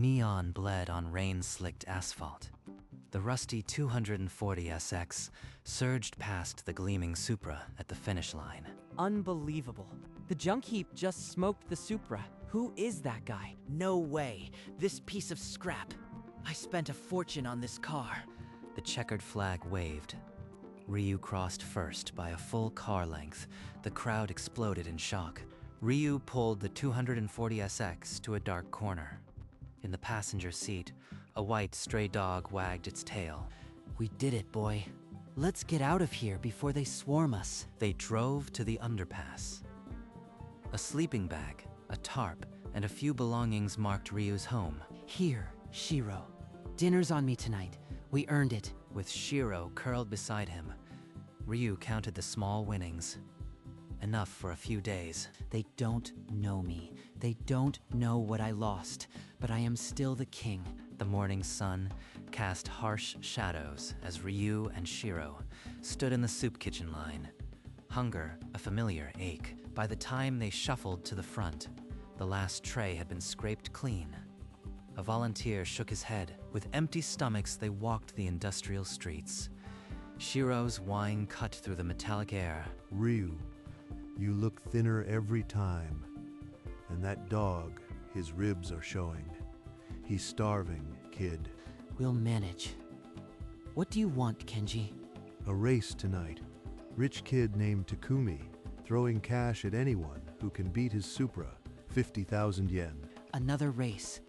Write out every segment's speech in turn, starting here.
Neon bled on rain-slicked asphalt. The rusty 240SX surged past the gleaming Supra at the finish line. Unbelievable. The junk heap just smoked the Supra. Who is that guy? No way. This piece of scrap. I spent a fortune on this car. The checkered flag waved. Ryu crossed first by a full car length. The crowd exploded in shock. Ryu pulled the 240SX to a dark corner. In the passenger seat, a white stray dog wagged its tail. We did it, boy. Let's get out of here before they swarm us. They drove to the underpass. A sleeping bag, a tarp, and a few belongings marked Ryu's home. Here, Shiro. Dinner's on me tonight. We earned it. With Shiro curled beside him, Ryu counted the small winnings. Enough for a few days. They don't know me. They don't know what I lost, but I am still the king. The morning sun cast harsh shadows as Ryu and Shiro stood in the soup kitchen line. Hunger, a familiar ache. By the time they shuffled to the front, the last tray had been scraped clean. A volunteer shook his head. With empty stomachs, they walked the industrial streets. Shiro's whine cut through the metallic air. Ryu, you look thinner every time. And that dog, his ribs are showing. He's starving, kid. We'll manage. What do you want, Kenji? A race tonight. Rich kid named Takumi, throwing cash at anyone who can beat his Supra. 50,000 yen. Another race.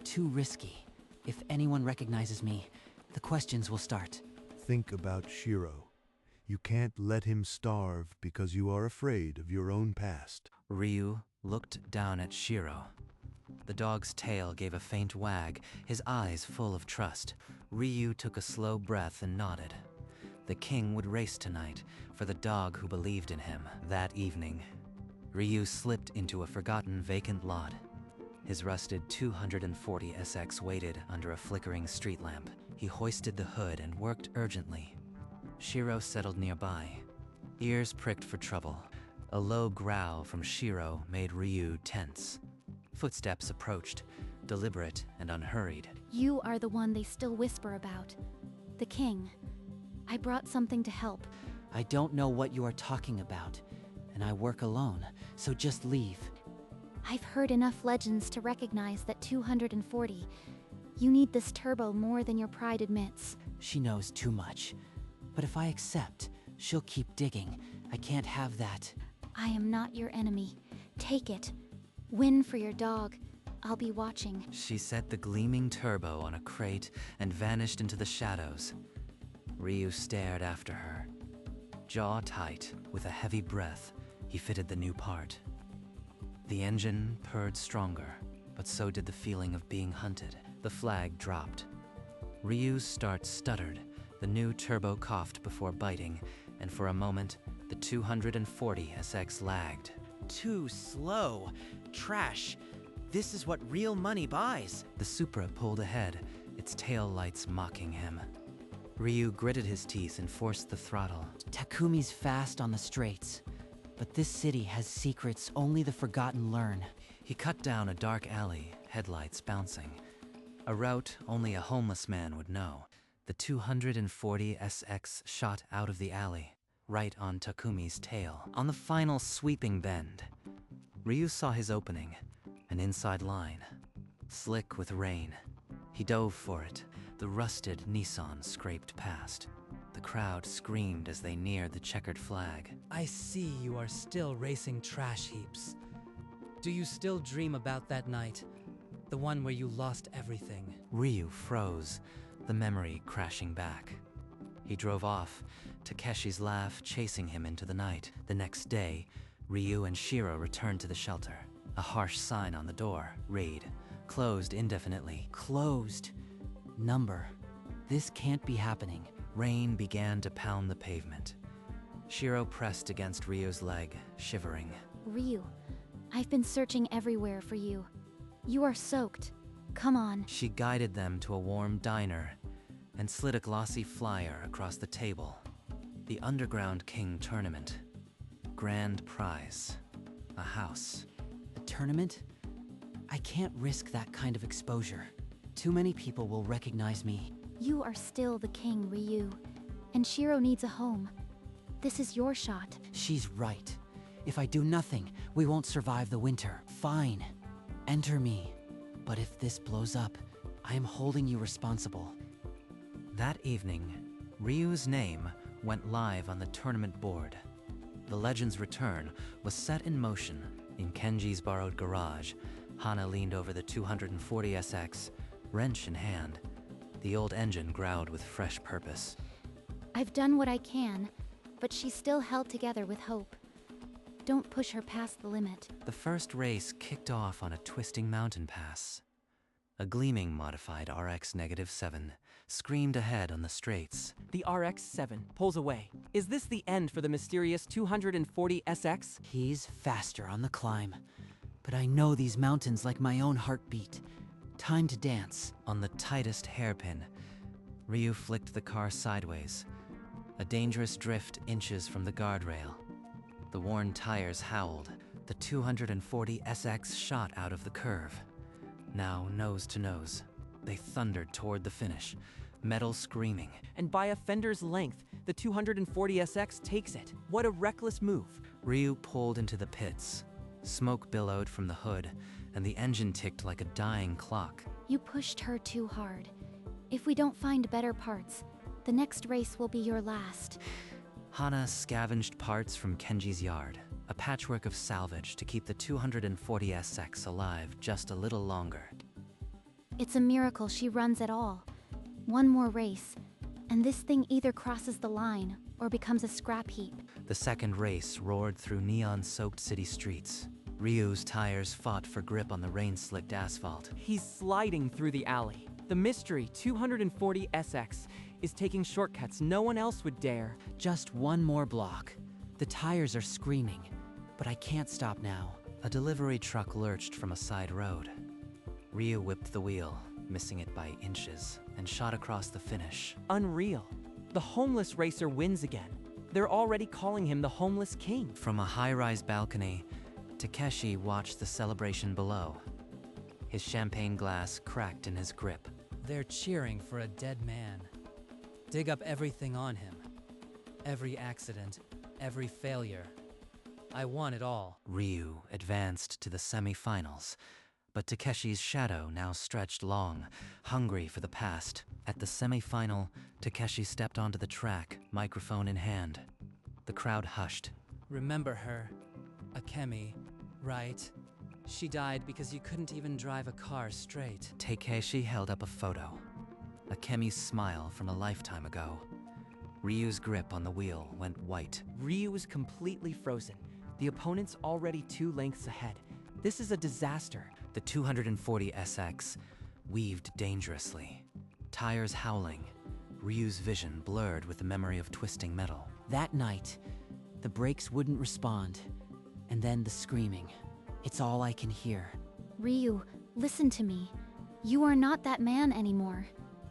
Too risky. If anyone recognizes me, the questions will start. Think about Shiro. You can't let him starve because you are afraid of your own past. Ryu looked down at Shiro. The dog's tail gave a faint wag, his eyes full of trust. Ryu took a slow breath and nodded. The king would race tonight for the dog who believed in him. That evening, Ryu slipped into a forgotten vacant lot. His rusted 240SX waited under a flickering street lamp. He hoisted the hood and worked urgently. Shiro settled nearby, ears pricked for trouble. A low growl from Shiro made Ryu tense. Footsteps approached, deliberate and unhurried. You are the one they still whisper about. The king. I brought something to help. I don't know what you are talking about, and I work alone, so just leave. I've heard enough legends to recognize that 240. You need this turbo more than your pride admits. She knows too much. But if I accept, she'll keep digging. I can't have that. I am not your enemy. Take it. Win for your dog. I'll be watching. She set the gleaming turbo on a crate and vanished into the shadows. Ryu stared after her. Jaw tight, with a heavy breath, he fitted the new part. The engine purred stronger, but so did the feeling of being hunted. The flag dropped. Ryu's start stuttered. The new turbo coughed before biting, and for a moment, the 240SX lagged. Too slow. Trash. This is what real money buys. The Supra pulled ahead, its tail lights mocking him. Ryu gritted his teeth and forced the throttle. Takumi's fast on the straights, but this city has secrets only the forgotten learn. He cut down a dark alley, headlights bouncing. A route only a homeless man would know. The 240SX shot out of the alley, right on Takumi's tail. On the final sweeping bend, Ryu saw his opening, an inside line, slick with rain. He dove for it. The rusted Nissan scraped past. The crowd screamed as they neared the checkered flag. I see you are still racing trash heaps. Do you still dream about that night? The one where you lost everything? Ryu froze, the memory crashing back. He drove off, Takeshi's laugh chasing him into the night. The next day, Ryu and Shiro returned to the shelter. A harsh sign on the door, read, closed indefinitely. Closed. Number. This can't be happening. Rain began to pound the pavement. Shiro pressed against Ryu's leg, shivering. Ryu, I've been searching everywhere for you. You are soaked. Come on. She guided them to a warm diner and slid a glossy flyer across the table. The Underground King Tournament. Grand prize. A house. A tournament? I can't risk that kind of exposure. Too many people will recognize me. You are still the king, Ryu. And Shiro needs a home. This is your shot. She's right. If I do nothing, we won't survive the winter. Fine. Enter me. But if this blows up, I am holding you responsible. That evening, Ryu's name went live on the tournament board. The legend's return was set in motion. In Kenji's borrowed garage, Hana leaned over the 240SX, wrench in hand. The old engine growled with fresh purpose. I've done what I can, but she's still held together with hope. Don't push her past the limit. The first race kicked off on a twisting mountain pass. A gleaming modified RX-7 screamed ahead on the straights. The RX-7 pulls away. Is this the end for the mysterious 240SX? He's faster on the climb. But I know these mountains like my own heartbeat. Time to dance. On the tightest hairpin, Ryu flicked the car sideways, a dangerous drift inches from the guardrail. The worn tires howled. The 240SX shot out of the curve. Now nose to nose, they thundered toward the finish, metal screaming. And by a fender's length, the 240SX takes it. What a reckless move. Ryu pulled into the pits. Smoke billowed from the hood, and the engine ticked like a dying clock. You pushed her too hard. If we don't find better parts, the next race will be your last. Hana scavenged parts from Kenji's yard, a patchwork of salvage to keep the 240SX alive just a little longer. It's a miracle she runs at all. One more race, and this thing either crosses the line or becomes a scrap heap. The second race roared through neon-soaked city streets. Ryu's tires fought for grip on the rain-slicked asphalt. He's sliding through the alley. The mystery 240SX is taking shortcuts no one else would dare. Just one more block. The tires are screaming, but I can't stop now. A delivery truck lurched from a side road. Ryu whipped the wheel, missing it by inches, and shot across the finish. Unreal. The homeless racer wins again. They're already calling him the homeless king. From a high-rise balcony, Takeshi watched the celebration below. His champagne glass cracked in his grip. They're cheering for a dead man. Dig up everything on him. Every accident, every failure. I want it all. Ryu advanced to the semi-finals, but Takeshi's shadow now stretched long, hungry for the past. At the semi-final, Takeshi stepped onto the track, microphone in hand. The crowd hushed. Remember her, Akemi, right? She died because you couldn't even drive a car straight. Takeshi held up a photo. Akemi's smile from a lifetime ago. Ryu's grip on the wheel went white. Ryu is completely frozen. The opponent's already 2 lengths ahead. This is a disaster. The 240SX weaved dangerously. Tires howling. Ryu's vision blurred with the memory of twisting metal. That night, the brakes wouldn't respond. And then the screaming. It's all I can hear. Ryu, listen to me. You are not that man anymore.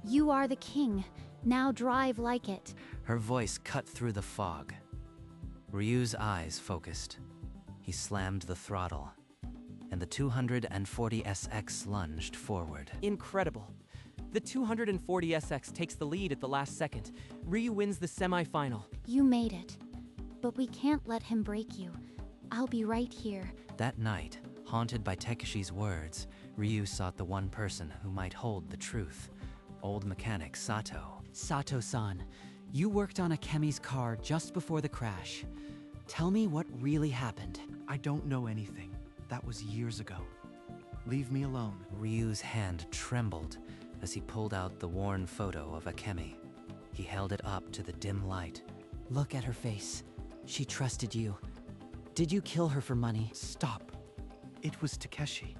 You are the king. Now drive like it. Her voice cut through the fog. Ryu's eyes focused. He slammed the throttle, and the 240SX lunged forward. Incredible. The 240SX takes the lead at the last second. Ryu wins the semi-final. You made it. But we can't let him break you. I'll be right here. That night, haunted by Takeshi's words, Ryu sought the one person who might hold the truth. Old mechanic Sato. Sato-san, you worked on Akemi's car just before the crash. Tell me what really happened. I don't know anything. That was years ago. Leave me alone. Ryu's hand trembled as he pulled out the worn photo of Akemi. He held it up to the dim light. Look at her face. She trusted you. Did you kill her for money? Stop. It was Takeshi.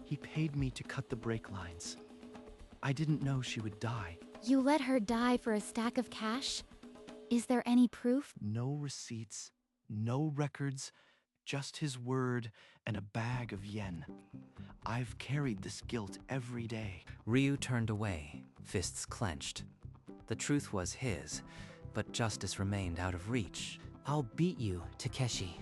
He paid me to cut the brake lines. I didn't know she would die. You let her die for a stack of cash? Is there any proof? No receipts, no records, just his word and a bag of yen. I've carried this guilt every day. Ryu turned away, fists clenched. The truth was his, but justice remained out of reach. I'll beat you, Takeshi.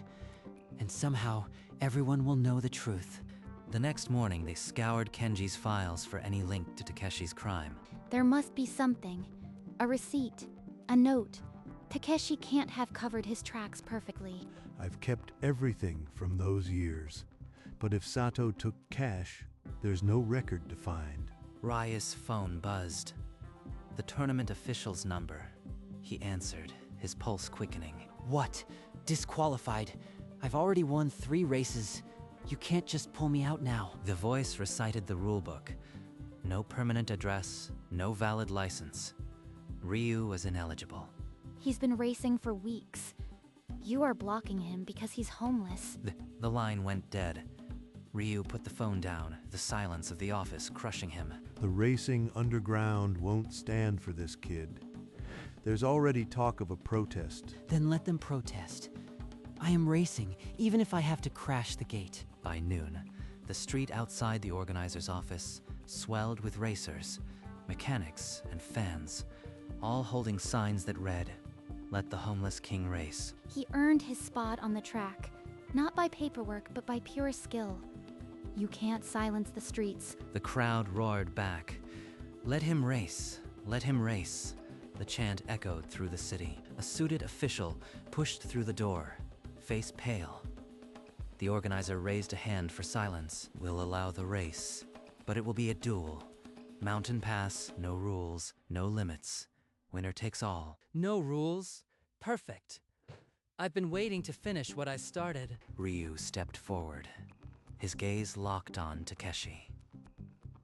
And somehow, everyone will know the truth. The next morning, they scoured Kenji's files for any link to Takeshi's crime. There must be something. A receipt. A note. Takeshi can't have covered his tracks perfectly. I've kept everything from those years. But if Sato took cash, there's no record to find. Raya's phone buzzed. The tournament official's number. He answered, his pulse quickening. What? Disqualified. I've already won 3 races. You can't just pull me out now. The voice recited the rulebook. No permanent address, no valid license. Ryu was ineligible. He's been racing for weeks. You are blocking him because he's homeless. The line went dead. Ryu put the phone down, the silence of the office crushing him. The racing underground won't stand for this kid. There's already talk of a protest. Then let them protest. I am racing, even if I have to crash the gate. By noon, the street outside the organizer's office swelled with racers, mechanics, and fans, all holding signs that read, "Let the homeless king race." He earned his spot on the track, not by paperwork, but by pure skill. You can't silence the streets. The crowd roared back, "Let him race, let him race." The chant echoed through the city. A suited official pushed through the door, face pale. The organizer raised a hand for silence. "We'll allow the race, but it will be a duel. Mountain pass, no rules, no limits. Winner takes all." No rules? Perfect. I've been waiting to finish what I started. Ryu stepped forward, his gaze locked on Takeshi.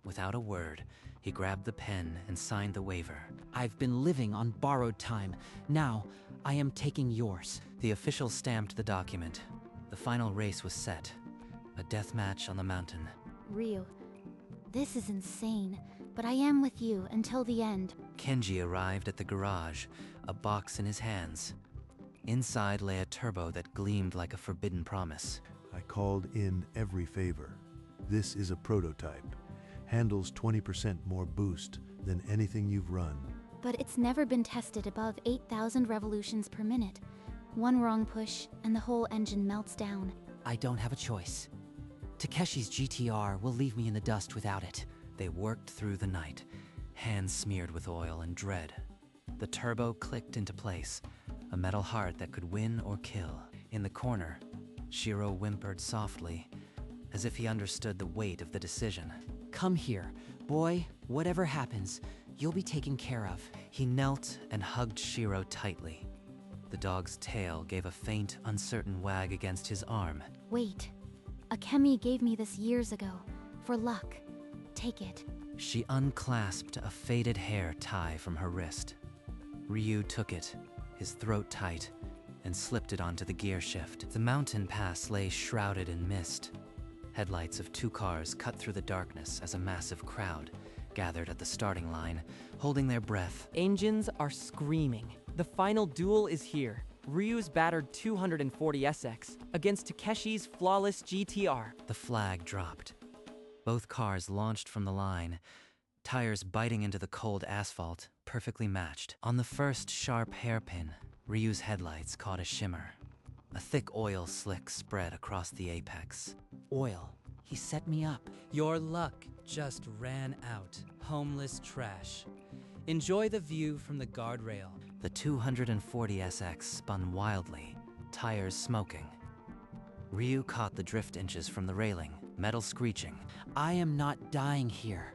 Without a word, he grabbed the pen and signed the waiver. I've been living on borrowed time. Now, I am taking yours. The official stamped the document. The final race was set. A death match on the mountain. Ryu, this is insane, but I am with you until the end. Kenji arrived at the garage, a box in his hands. Inside lay a turbo that gleamed like a forbidden promise. I called in every favor. This is a prototype. Handles 20% more boost than anything you've run. But it's never been tested above 8,000 revolutions per minute. One wrong push, and the whole engine melts down. I don't have a choice. Takeshi's GTR will leave me in the dust without it. They worked through the night, hands smeared with oil and dread. The turbo clicked into place, a metal heart that could win or kill. In the corner, Shiro whimpered softly, as if he understood the weight of the decision. Come here. Boy, whatever happens, you'll be taken care of. He knelt and hugged Shiro tightly. The dog's tail gave a faint, uncertain wag against his arm. Wait. Akemi gave me this years ago. For luck. Take it. She unclasped a faded hair tie from her wrist. Ryu took it, his throat tight, and slipped it onto the gear shift. The mountain pass lay shrouded in mist. Headlights of 2 cars cut through the darkness as a massive crowd gathered at the starting line, holding their breath. Engines are screaming. The final duel is here. Ryu's battered 240 SX against Takeshi's flawless GTR. The flag dropped. Both cars launched from the line, tires biting into the cold asphalt, perfectly matched. On the first sharp hairpin, Ryu's headlights caught a shimmer. A thick oil slick spread across the apex. Oil. He set me up. Your luck just ran out. Homeless trash. Enjoy the view from the guardrail. The 240 SX spun wildly, tires smoking. Ryu caught the drift inches from the railing, metal screeching. I am not dying here.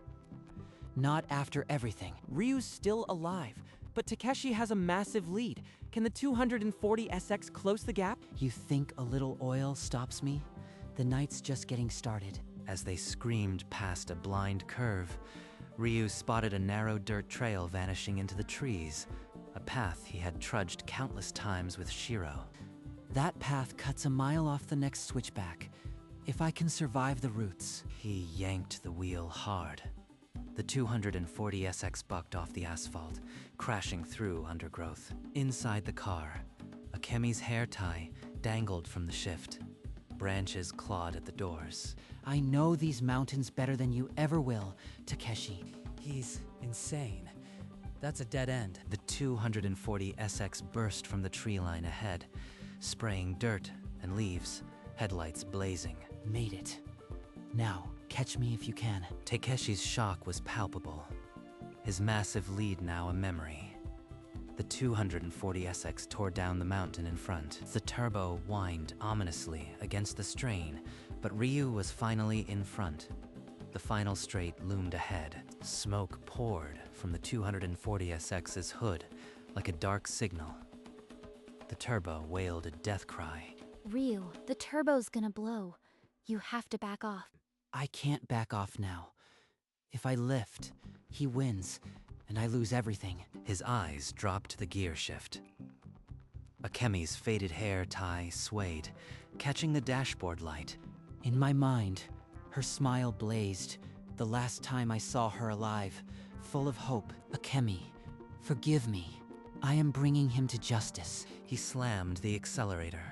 Not after everything. Ryu's still alive, but Takeshi has a massive lead. Can the 240 SX close the gap? You think a little oil stops me? The night's just getting started. As they screamed past a blind curve, Ryu spotted a narrow dirt trail vanishing into the trees, a path he had trudged countless times with Shiro. That path cuts a mile off the next switchback. If I can survive the roots. He yanked the wheel hard. The 240 SX bucked off the asphalt, crashing through undergrowth. Inside the car, Akemi's hair tie dangled from the shift. Branches clawed at the doors. I know these mountains better than you ever will, Takeshi. He's insane. That's a dead end. The 240 SX burst from the tree line ahead, spraying dirt and leaves, headlights blazing. Made it. Now, catch me if you can. Takeshi's shock was palpable. His massive lead now a memory. The 240SX tore down the mountain in front. The turbo whined ominously against the strain, but Ryu was finally in front. The final straight loomed ahead. Smoke poured from the 240SX's hood like a dark signal. The turbo wailed a death cry. Ryu, the turbo's gonna blow. You have to back off. I can't back off now. If I lift, he wins, and I lose everything. His eyes dropped to the gear shift. Akemi's faded hair tie swayed, catching the dashboard light. In my mind, her smile blazed. The last time I saw her alive, full of hope. Akemi, forgive me. I am bringing him to justice. He slammed the accelerator.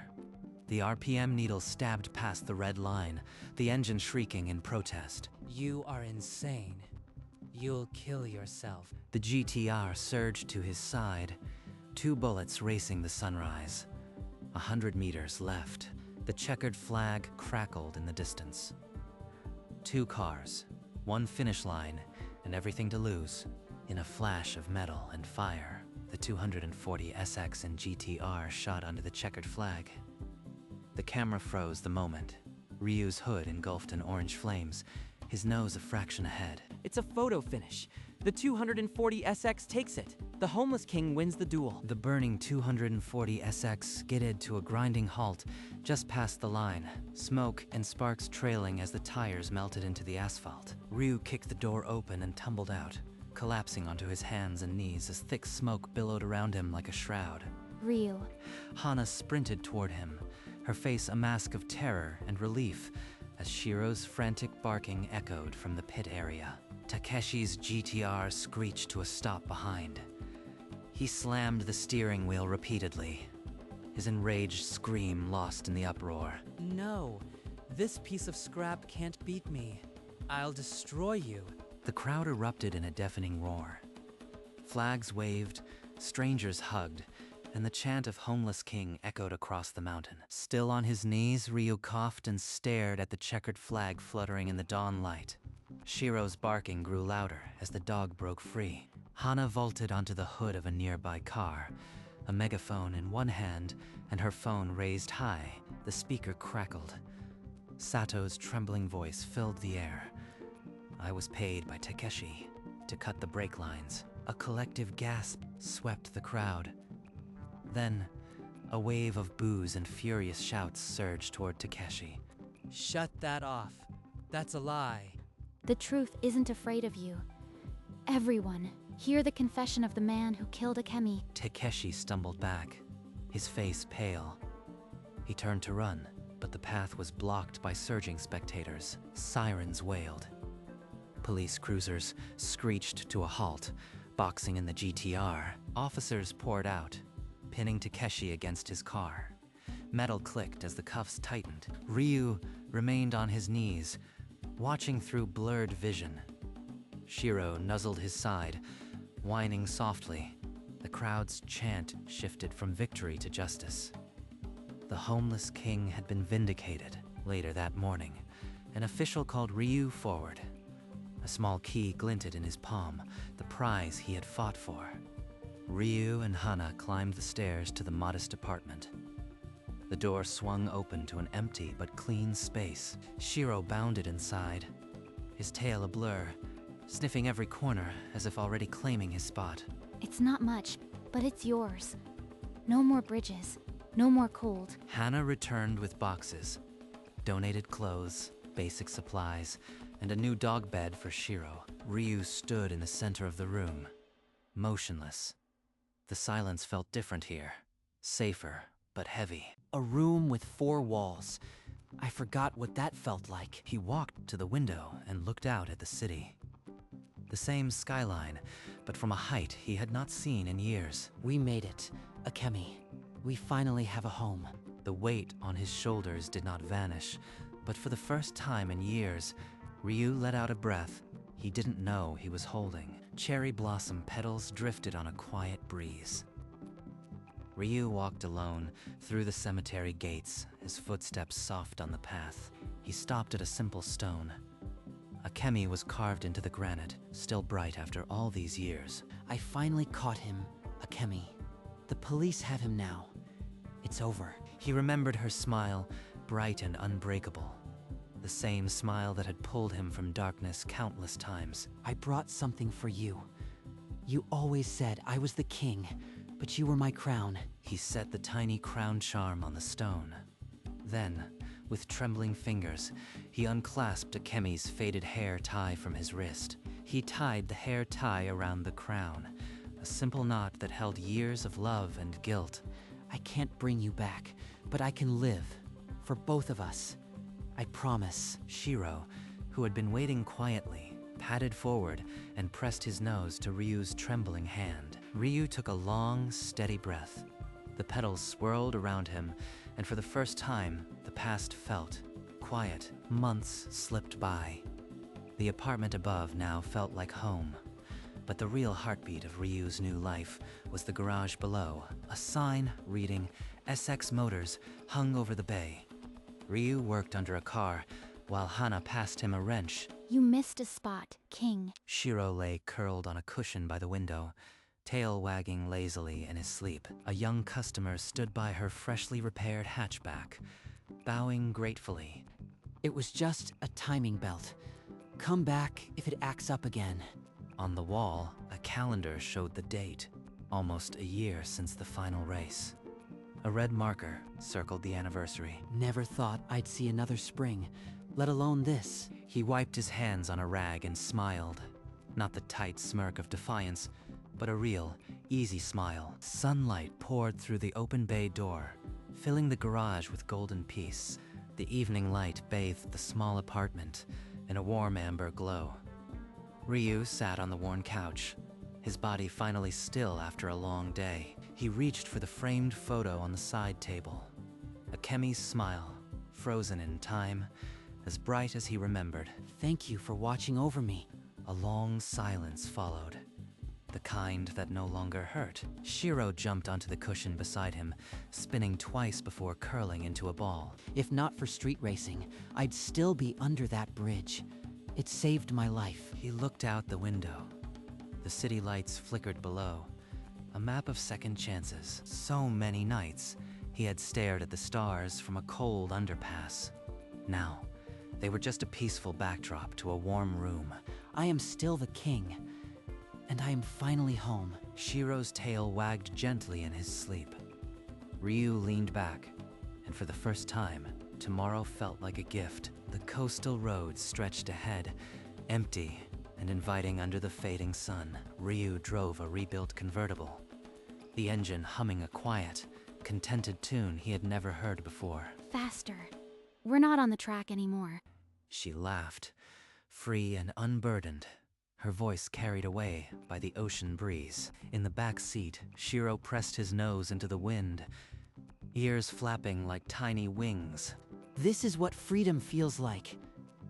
The RPM needle stabbed past the red line, the engine shrieking in protest. You are insane. You'll kill yourself. The GTR surged to his side, 2 bullets racing the sunrise. 100 meters left. The checkered flag crackled in the distance. 2 cars, 1 finish line, and everything to lose. In a flash of metal and fire, the 240SX and GTR shot under the checkered flag. The camera froze the moment. Ryu's hood engulfed in orange flames, his nose a fraction ahead. It's a photo finish. The 240SX takes it. The Homeless King wins the duel. The burning 240SX skidded to a grinding halt just past the line, smoke and sparks trailing as the tires melted into the asphalt. Ryu kicked the door open and tumbled out, collapsing onto his hands and knees as thick smoke billowed around him like a shroud. Ryu. Hana sprinted toward him, her face a mask of terror and relief as Shiro's frantic barking echoed from the pit area. Takeshi's GTR screeched to a stop behind. He slammed the steering wheel repeatedly, his enraged scream lost in the uproar. No, this piece of scrap can't beat me. I'll destroy you. The crowd erupted in a deafening roar. Flags waved, strangers hugged, and the chant of Homeless King echoed across the mountain. Still on his knees, Ryu coughed and stared at the checkered flag fluttering in the dawn light. Shiro's barking grew louder as the dog broke free. Hana vaulted onto the hood of a nearby car, a megaphone in one hand and her phone raised high. The speaker crackled. Sato's trembling voice filled the air. I was paid by Takeshi to cut the brake lines. A collective gasp swept the crowd. Then, a wave of boos and furious shouts surged toward Takeshi. Shut that off. That's a lie. The truth isn't afraid of you. Everyone, hear the confession of the man who killed Akemi. Takeshi stumbled back, his face pale. He turned to run, but the path was blocked by surging spectators. Sirens wailed. Police cruisers screeched to a halt, boxing in the GTR. Officers poured out, pinning Takeshi against his car. Metal clicked as the cuffs tightened. Ryu remained on his knees, watching through blurred vision. Shiro nuzzled his side, whining softly. The crowd's chant shifted from victory to justice. The Homeless King had been vindicated. Later that morning, an official called Ryu forward. A small key glinted in his palm, the prize he had fought for. Ryu and Hana climbed the stairs to the modest apartment. The door swung open to an empty but clean space. Shiro bounded inside, his tail a blur, sniffing every corner as if already claiming his spot. It's not much, but it's yours. No more bridges. No more cold. Hana returned with boxes, donated clothes, basic supplies, and a new dog bed for Shiro. Ryu stood in the center of the room, motionless. The silence felt different here, safer, but heavy. A room with 4 walls. I forgot what that felt like. He walked to the window and looked out at the city. The same skyline, but from a height he had not seen in years. We made it, Akemi. We finally have a home. The weight on his shoulders did not vanish, but for the first time in years, Ryu let out a breath he didn't know he was holding. Cherry blossom petals drifted on a quiet breeze. Ryu walked alone through the cemetery gates, his footsteps soft on the path. He stopped at a simple stone. A kemi was carved into the granite, still bright after all these years. I finally caught him, Akemi. The police have him now. It's over. He remembered her smile, bright and unbreakable. The same smile that had pulled him from darkness countless times. I brought something for you. You always said I was the king, but you were my crown. He set the tiny crown charm on the stone. Then, with trembling fingers, he unclasped Akemi's faded hair tie from his wrist. He tied the hair tie around the crown, a simple knot that held years of love and guilt. I can't bring you back, but I can live. For both of us. I promise. Shiro, who had been waiting quietly, padded forward and pressed his nose to Ryu's trembling hand. Ryu took a long, steady breath. The petals swirled around him, and for the first time, the past felt quiet. Months slipped by. The apartment above now felt like home. But the real heartbeat of Ryu's new life was the garage below. A sign reading SX Motors hung over the bay. Ryu worked under a car, while Hana passed him a wrench. You missed a spot, King. Shiro lay curled on a cushion by the window, tail wagging lazily in his sleep. A young customer stood by her freshly repaired hatchback, bowing gratefully. It was just a timing belt. Come back if it acts up again. On the wall, a calendar showed the date, almost a year since the final race. A red marker circled the anniversary. Never thought I'd see another spring, let alone this. He wiped his hands on a rag and smiled. Not the tight smirk of defiance, but a real, easy smile. Sunlight poured through the open bay door, filling the garage with golden peace. The evening light bathed the small apartment in a warm amber glow. Ryu sat on the worn couch, his body finally still after a long day. He reached for the framed photo on the side table. Akemi's smile, frozen in time, as bright as he remembered. Thank you for watching over me. A long silence followed, the kind that no longer hurt. Shiro jumped onto the cushion beside him, spinning twice before curling into a ball. If not for street racing, I'd still be under that bridge. It saved my life. He looked out the window. The city lights flickered below, a map of second chances. So many nights, he had stared at the stars from a cold underpass. Now, they were just a peaceful backdrop to a warm room. I am still the king, and I am finally home. Shiro's tail wagged gently in his sleep. Ryu leaned back, and for the first time, tomorrow felt like a gift. The coastal road stretched ahead, empty and inviting under the fading sun. Ryu drove a rebuilt convertible, the engine humming a quiet, contented tune he had never heard before. Faster. We're not on the track anymore. She laughed, free and unburdened, her voice carried away by the ocean breeze. In the back seat, Shiro pressed his nose into the wind, ears flapping like tiny wings. This is what freedom feels like.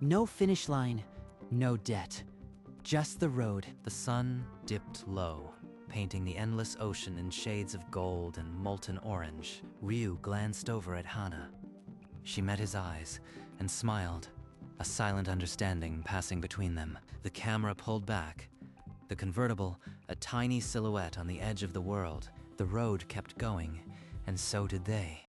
No finish line, no debt. Just the road. The sun dipped low, painting the endless ocean in shades of gold and molten orange. Ryu glanced over at Hana. She met his eyes and smiled, a silent understanding passing between them. The camera pulled back, the convertible a tiny silhouette on the edge of the world. The road kept going, and so did they.